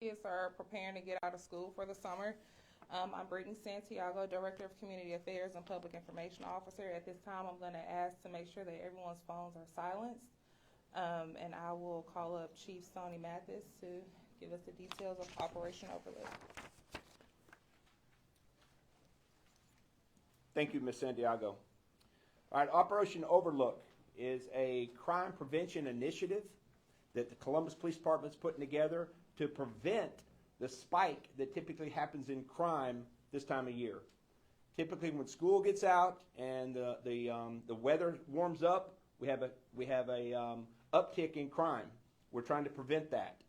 Kids are preparing to get out of school for the summer. I'm Brittany Santiago, Director of Community Affairs and Public Information Officer. At this time, I'm going to ask to make sure that everyone's phones are silenced. And I will call up Chief Sonny Mathis to give us the details of Operation Overlook. Thank you, Ms. Santiago. All right, Operation Overlook is a crime prevention initiative that the Columbus Police Department is putting together to prevent the spike that typically happens in crime this time of year. Typically, when school gets out and the weather warms up, we have a uptick in crime. We're trying to prevent that.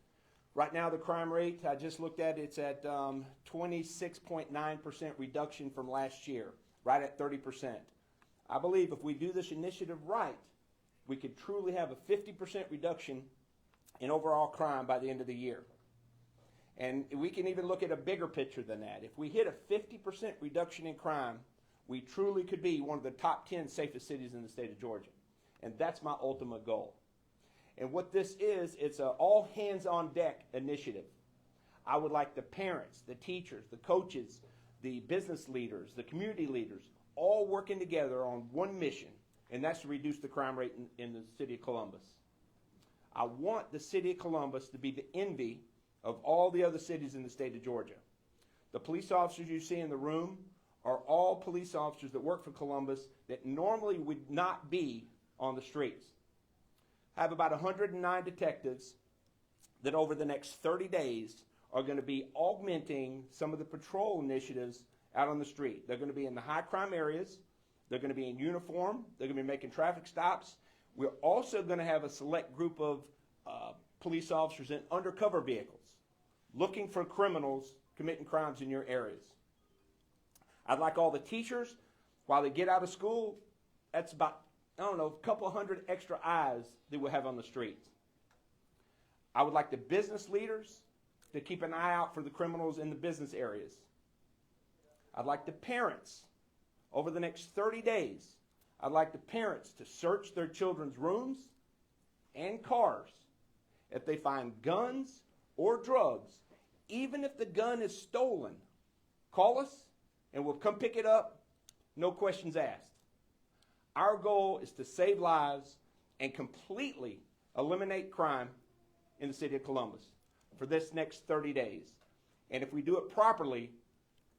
Right now, the crime rate I just looked at, it's at 26.9% reduction from last year, right at 30%. I believe if we do this initiative right, we could truly have a 50% reduction in overall crime by the end of the year. And we can even look at a bigger picture than that. If we hit a 50% reduction in crime, we truly could be one of the top 10 safest cities in the state of Georgia. And that's my ultimate goal. And what this is, it's an all hands on deck initiative. I would like the parents, the teachers, the coaches, the business leaders, the community leaders, all working together on one mission, and that's to reduce the crime rate in the city of Columbus. I want the city of Columbus to be the envy of all the other cities in the state of Georgia. The police officers you see in the room are all police officers that work for Columbus that normally would not be on the streets. I have about 109 detectives that over the next 30 days are going to be augmenting some of the patrol initiatives out on the street. They're going to be in the high crime areas. They're going to be in uniform. They're going to be making traffic stops. We're also going to have a select group of police officers in undercover vehicles looking for criminals committing crimes in your areas. I'd like all the teachers, while they get out of school, that's about, a couple of hundred extra eyes that we'll have on the streets. I would like the business leaders to keep an eye out for the criminals in the business areas. I'd like the parents, over the next 30 days, I'd like the parents to search their children's rooms and cars. If they find guns or drugs, even if the gun is stolen, call us and we'll come pick it up, no questions asked. Our goal is to save lives and completely eliminate crime in the city of Columbus for this next 30 days. And if we do it properly,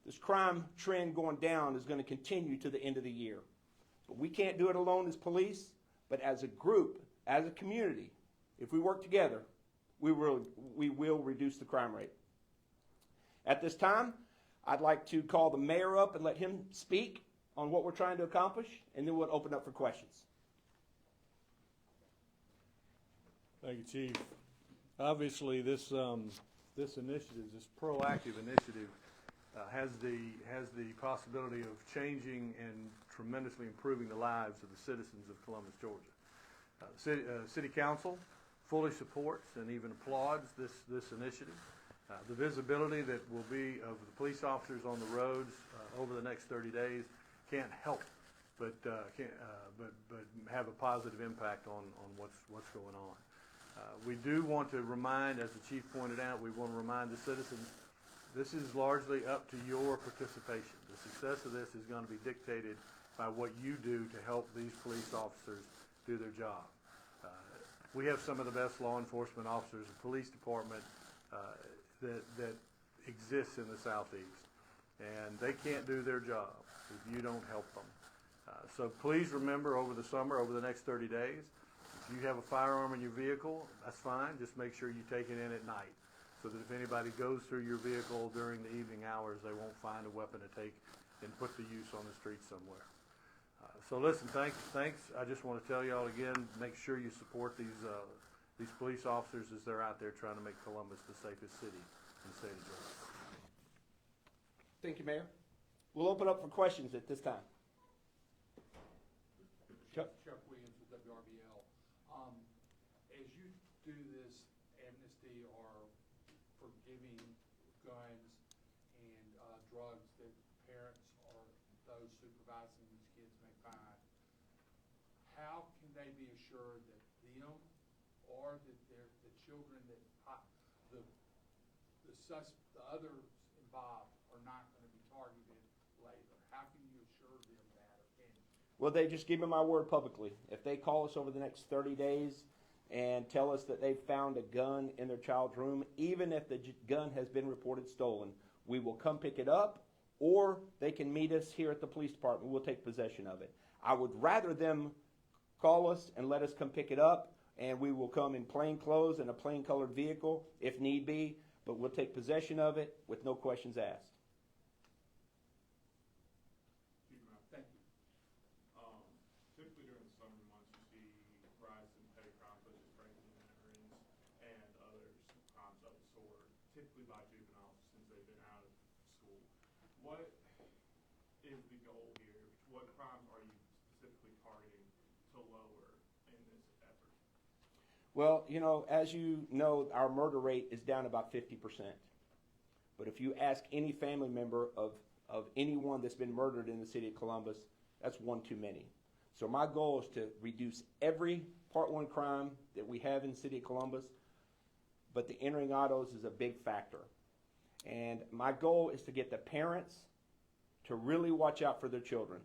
this crime trend going down is going to continue to the end of the year. But we can't do it alone as police, but as a group, as a community, if we work together, we will reduce the crime rate. At this time, I'd like to call the mayor up and let him speak on what we're trying to accomplish, and then we'll open up for questions. Thank you, Chief. Obviously, this initiative, this proactive initiative, has the possibility of changing and tremendously improving the lives of the citizens of Columbus, Georgia. City Council fully supports and even applauds this initiative. The visibility that will be of the police officers on the roads over the next 30 days can't help but have a positive impact on what's going on. We do want to remind, as the Chief pointed out, we want to remind the citizens this is largely up to your participation. The success of this is going to be dictated by what you do to help these police officers do their job. We have some of the best law enforcement officers and police department that exists in the Southeast, and they can't do their job if you don't help them. So please remember, over the summer, over the next 30 days, if you have a firearm in your vehicle, that's fine. Just make sure you take it in at night, so that if anybody goes through your vehicle during the evening hours, they won't find a weapon to take and put to use on the street somewhere. So listen, thanks. I just want to tell y'all again, make sure you support these police officers as they're out there trying to make Columbus the safest city in the state of Georgia. Thank you, Mayor. We'll open up for questions at this time. Chuck Williams with WRBL. As you do this amnesty or forgiving guns and drugs that parents or those supervising these kids may find, how can they be assured that them or that the children that the the others involved are not gonna be targeted later? How can you assure them that, or can you? Well, they just give me my word publicly. If they call us over the next 30 days and tell us that they've found a gun in their child's room, even if the gun has been reported stolen, we will come pick it up, or they can meet us here at the police department. We'll take possession of it. I would rather them call us and let us come pick it up, and we will come in plain clothes and a plain colored vehicle if need be, but we'll take possession of it with no questions asked. Thank you. Typically during the summer months, you see rise in petty crimes such as breaking and enterings and other crimes of the sort, typically by juveniles since they've been out of school. What is the goal here? What crimes are you specifically targeting to lower in this effort? Well, you know, as you know, our murder rate is down about 50%. But if you ask any family member of anyone that's been murdered in the city of Columbus, that's one too many. So my goal is to reduce every Part 1 crime that we have in the city of Columbus, but the entering autos is a big factor. And my goal is to get the parents to really watch out for their children.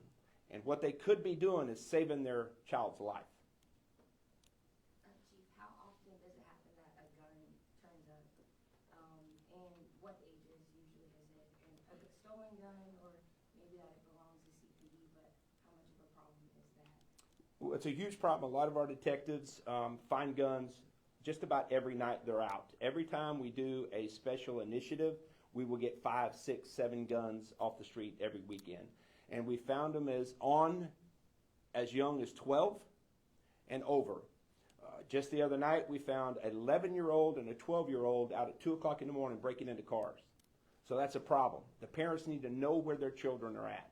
And what they could be doing is saving their child's life. Chief, how often does it happen that a gun turns up? And what ages usually is it? And a stolen gun, or maybe that it belongs to CPD, but how much of a problem is that? Well, it's a huge problem. A lot of our detectives find guns just about every night they're out. Every time we do a special initiative, we will get 5, 6, 7 guns off the street every weekend. And we found them as young as 12 and over. Just the other night, we found an 11-year-old and a 12-year-old out at 2 o'clock in the morning breaking into cars. So that's a problem. The parents need to know where their children are at.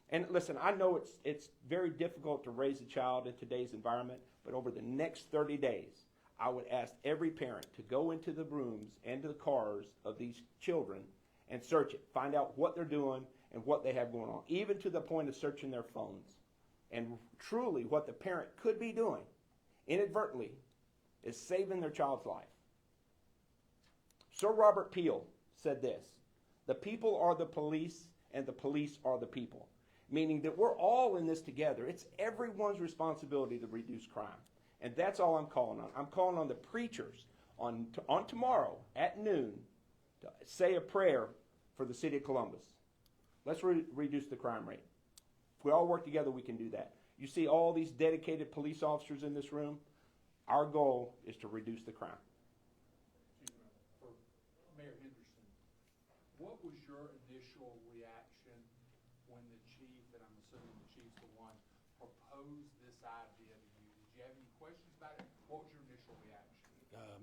And listen, I know it's very difficult to raise a child in today's environment, but over the next 30 days, I would ask every parent to go into the rooms and to the cars of these children and search it. Find out what they're doing and what they have going on, even to the point of searching their phones. And truly what the parent could be doing inadvertently is saving their child's life. Sir Robert Peel said this: "The people are the police and the police are the people," meaning that we're all in this together. It's everyone's responsibility to reduce crime. And that's all I'm calling on. I'm calling on the preachers on tomorrow at noon to say a prayer for the city of Columbus. Let's reduce the crime rate. If we all work together, we can do that. You see all these dedicated police officers in this room. Our goal is to reduce the crime. For Mayor Henderson, what was your initial reaction when the chief, and I'm assuming the chief's the one, proposed this idea to you? Did you have any questions about it? What was your initial reaction?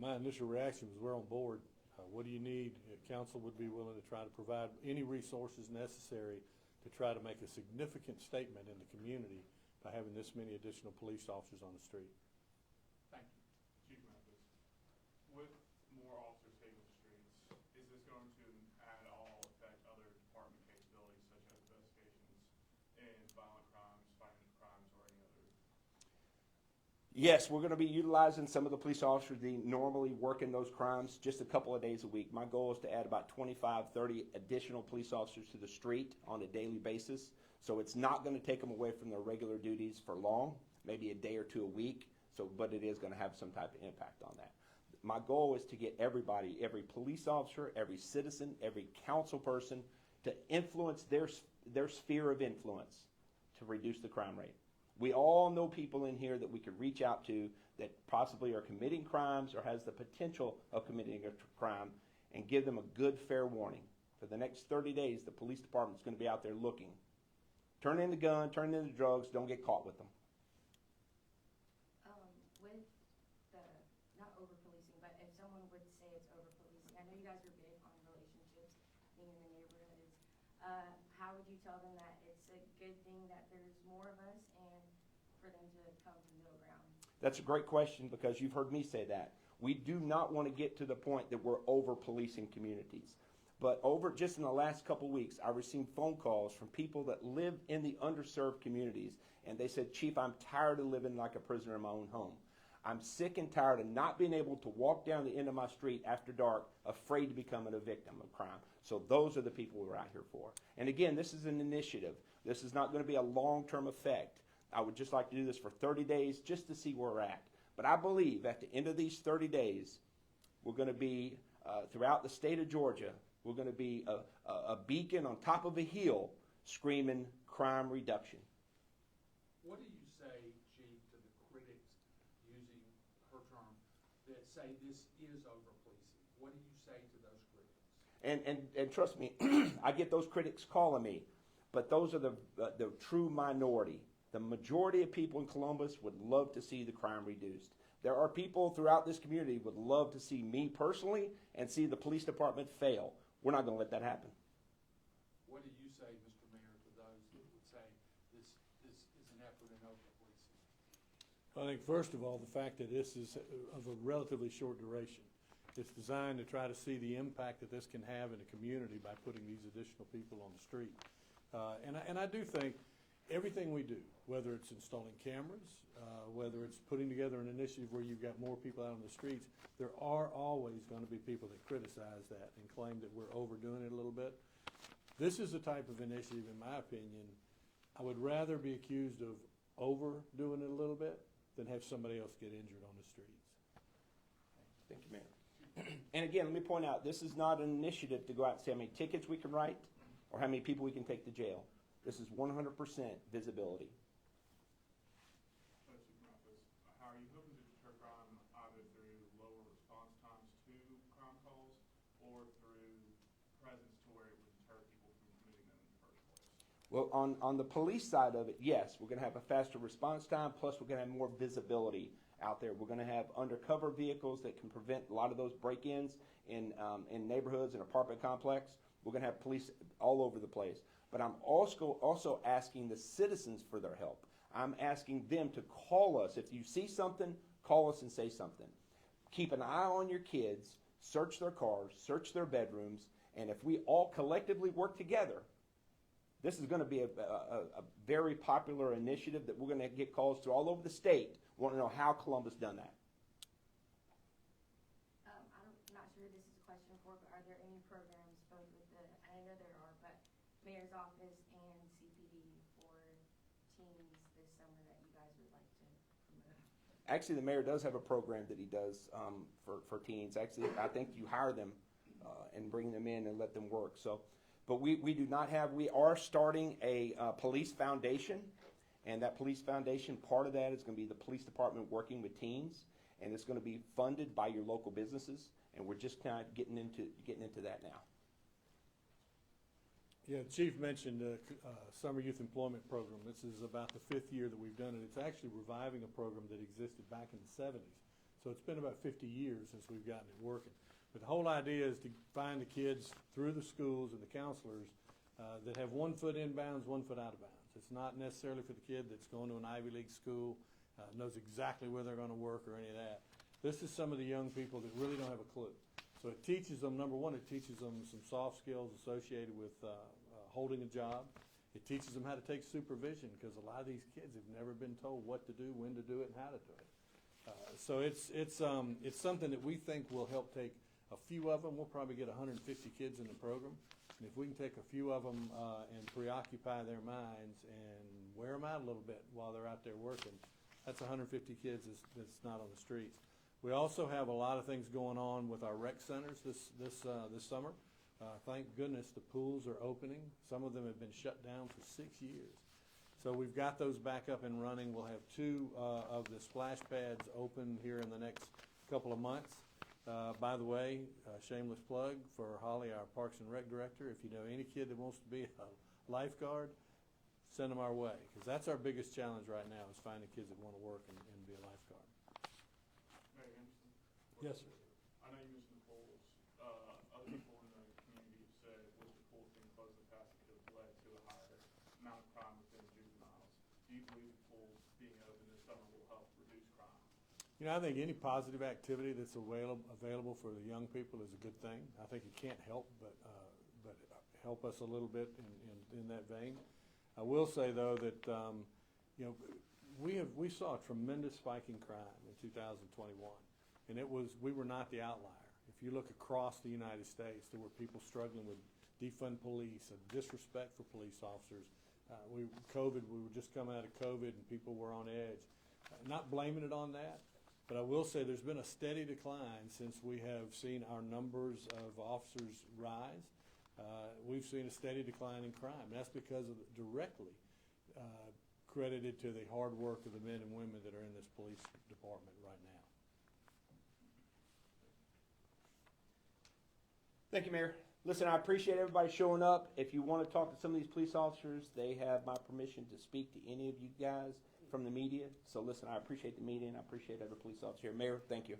My initial reaction was, we're on board. What do you need? Council would be willing to try to provide any resources necessary to try to make a significant statement in the community by having this many additional police officers on the street. Thank you. Chief Memphis, with more officers hitting the streets, is this going to at all affect other department capabilities such as investigations in violent crimes, fighting crimes, or any other? Yes, we're going to be utilizing some of the police officers that normally work in those crimes just a couple of days a week. My goal is to add about 25, 30 additional police officers to the street on a daily basis. So it's not going to take them away from their regular duties for long, maybe a day or two a week, but it is going to have some type of impact on that. My goal is to get everybody, every police officer, every citizen, every council person, to influence their sphere of influence to reduce the crime rate. We all know people in here that we could reach out to that possibly are committing crimes or has the potential of committing a crime, and give them a good, fair warning. For the next 30 days, the police department is going to be out there looking. Turn in the gun, turn in the drugs, don't get caught with them. With the, not over-policing, but if someone would say it's over-policing, I know you guys are big on relationships, being in the neighborhoods. How would you tell them that it's a good thing that there's more of us and for them to come to middle ground? That's a great question, because you've heard me say that. We do not want to get to the point that we're over-policing communities. But just in the last couple weeks, I received phone calls from people that live in the underserved communities, and they said, "Chief, I'm tired of living like a prisoner in my own home. I'm sick and tired of not being able to walk down the end of my street after dark, afraid to becoming a victim of crime. So those are the people we're out here for. And again, this is an initiative. This is not going to be a long-term effect. I would just like to do this for 30 days just to see where we're at. But I believe at the end of these 30 days, we're going to be, throughout the state of Georgia, we're going to be a beacon on top of a hill screaming crime reduction. What do you say, Chief, to the critics, using her term, that say this is over-policing? What do you say to those critics? And trust me, I get those critics calling me, but those are the true minority. The majority of people in Columbus would love to see the crime reduced. There are people throughout this community would love to see me personally and see the police department fail. We're not going to let that happen. What do you say, Mr. Mayor, to those that would say this is an effort in over-policing? I think first of all, the fact that this is of a relatively short duration. It's designed to try to see the impact that this can have in a community by putting these additional people on the street. And I do think everything we do, whether it's installing cameras, whether it's putting together an initiative where you've got more people out on the streets, there are always going to be people that criticize that and claim that we're overdoing it a little bit. This is the type of initiative, in my opinion, I would rather be accused of overdoing it a little bit than have somebody else get injured on the streets. Thank you, Mayor. And again, let me point out, this is not an initiative to go out and say how many tickets we can write or how many people we can take to jail. This is 100% visibility. How are you hoping to deter crime either through lower response times to crime calls or through presence to where it would deter people from committing them in the first place? Well, on the police side of it, yes, we're going to have a faster response time, plus we're going to have more visibility out there. We're going to have undercover vehicles that can prevent a lot of those break-ins in neighborhoods and apartment complex. We're going to have police all over the place. But I'm also asking the citizens for their help. I'm asking them to call us. If you see something, call us and say something. Keep an eye on your kids, search their cars, search their bedrooms, and if we all collectively work together, this is going to be a very popular initiative that we're going to get calls to all over the state. We want to know how Columbus done that. I'm not sure this is a question for, but are there any programs, both with the, I know there are, but Mayor's Office and CPD for teens this summer that you guys would like to promote? Actually, the mayor does have a program that he does for teens. Actually, I think you hire them and bring them in and let them work. So, but we do not have, we are starting a police foundation, and that police foundation, part of that is going to be the police department working with teens, and it's going to be funded by your local businesses, and we're just kind of getting into that now. Yeah, the Chief mentioned Summer Youth Employment Program. This is about the 5th year that we've done it. It's actually reviving a program that existed back in the 70s. So it's been about 50 years since we've gotten it working. But the whole idea is to find the kids through the schools and the counselors that have 1 foot inbounds, 1 foot out of bounds. It's not necessarily for the kid that's going to an Ivy League school, knows exactly where they're going to work or any of that. This is some of the young people that really don't have a clue. So it teaches them, number one, it teaches them some soft skills associated with holding a job. It teaches them how to take supervision, because a lot of these kids have never been told what to do, when to do it, and how to do it. So it's something that we think will help take a few of them. We'll probably get 150 kids in the program. And if we can take a few of them and preoccupy their minds and wear them out a little bit while they're out there working, that's 150 kids that's not on the streets. We also have a lot of things going on with our rec centers this summer. Thank goodness the pools are opening. Some of them have been shut down for 6 years. So we've got those back up and running. We'll have 2 of the splash pads open here in the next couple of months. By the way, shameless plug for Holly, our Parks and Rec Director. If you know any kid that wants to be a lifeguard, send them our way, because that's our biggest challenge right now, is finding kids that want to work and be a lifeguard. Mayor Anderson? Yes, sir. I know you mentioned the pools. Other people in the community have said with the pools being closed in the past, it could have led to a higher amount of crime within juveniles. Do you believe the pools being open this summer will help reduce crime? You know, I think any positive activity that's available for the young people is a good thing. I think it can't help but help us a little bit in that vein. I will say, though, that you know, we saw a tremendous spike in crime in 2021, and we were not the outlier. If you look across the United States, there were people struggling with defund police, a disrespect for police officers. We were just coming out of COVID, and people were on edge. Not blaming it on that, but I will say there's been a steady decline since we have seen our numbers of officers rise. We've seen a steady decline in crime. That's because of directly credited to the hard work of the men and women that are in this police department right now. Thank you, Mayor. Listen, I appreciate everybody showing up. If you want to talk to some of these police officers, they have my permission to speak to any of you guys from the media. So listen, I appreciate the meeting. I appreciate every police officer here. Mayor, thank you.